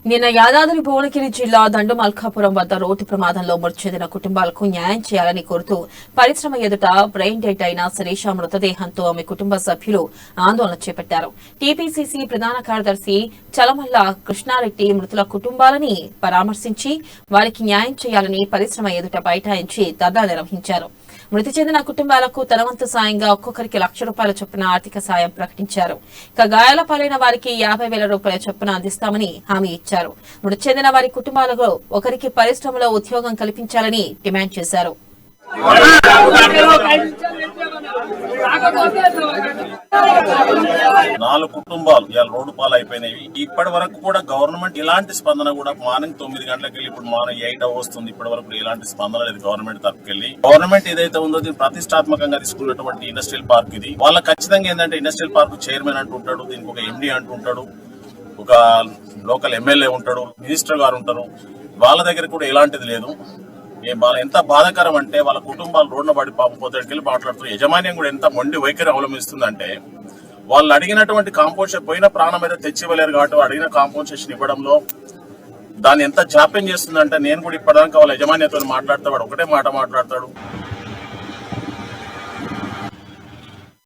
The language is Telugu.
నిన్న యాదాద్రి భువనగిరి జిల్లా దండుమల్కాపురం వద్ద రోడ్డు ప్రమాదంలో మృతి చెందిన కుటుంబాలకు న్యాయం చేయాలని కోరుతూ పరిశ్రమ ఎదుట బ్రెయిన్ డెడ్ అయిన శిరీష మృతదేహంతో ఆమె కుటుంబ సభ్యులు ఆందోళన చేపట్టారు. టీపీసీసీ ప్రధాన కార్యదర్శి చలమల్ల కృష్ణారెడ్డి మృతుల కుటుంబాలని పరామర్శించి వారికి న్యాయం చేయాలని పరిశ్రమ ఎదుట బైఠాయించి ధర్నా నిర్వహించారు. మృతి చెందిన కుటుంబాలకు తన వంతు సాయంగా ఒక్కొక్కరికి ₹1,00,000 చొప్పున ఆర్థిక సాయం ప్రకటించారు. ఇక గాయాల పాలైన వారికి ₹50,000 చొప్పున అందిస్తామని హామీ ఇచ్చారు. మృతి చెందిన వారి కుటుంబాలకు ఒకరికి పరిశ్రమలో ఉద్యోగం కల్పించాలని డిమాండ్ చేశారు. 4 కుటుంబాలు ఇవాళ రోడ్డు పాలు అయిపోయినాయి. ఇప్పటి వరకు కూడా గవర్నమెంట్ ఇలాంటి స్పందన కూడా మార్నింగ్ 9 గంటలకు వెళ్ళి ఇప్పుడు మార్నింగ్ 8 వస్తుంది. ఇప్పటి వరకు ఇలాంటి స్పందన లేదు గవర్నమెంట్ తరఫుకెళ్ళి. గవర్నమెంట్ ఏదైతే ఉందో దీన్ని ప్రతిష్టాత్మకంగా తీసుకున్నటువంటి ఇండస్ట్రియల్ పార్క్ ఇది. వాళ్ళ ఖచ్చితంగా ఏంటంటే ఇండస్ట్రియల్ పార్క్ చైర్మన్ అంటుంటాడు, దీనికి ఒక ఎండి అంటుంటాడు, ఒక లోకల్ ఎమ్మెల్యే ఉంటాడు, మినిస్టర్ గారు ఉంటారు. వాళ్ళ దగ్గర కూడా ఇలాంటిది లేదు. ఎంత బాధాకరం అంటే వాళ్ళ కుటుంబాలు రోడ్డున పడి పాపం పోతేకెళ్ళి మాట్లాడుతున్నారు. యజమాన్యం కూడా ఎంత మొండి వైఖరి అవలంబిస్తుందంటే వాళ్ళు అడిగినటువంటి కాంపోజిషన్ పోయిన ప్రాణం అయితే తెచ్చివ్వలేరు కాబట్టి అడిగిన కాంపోజిషన్ ఇవ్వడంలో దాన్ని ఎంత జాప్యం చేస్తుందంటే నేను కూడా ఇప్పటిదాకా వాళ్ళ యజమాన్యతో మాట్లాడితే వాడు ఒకటే మాట మాట్లాడతాడు.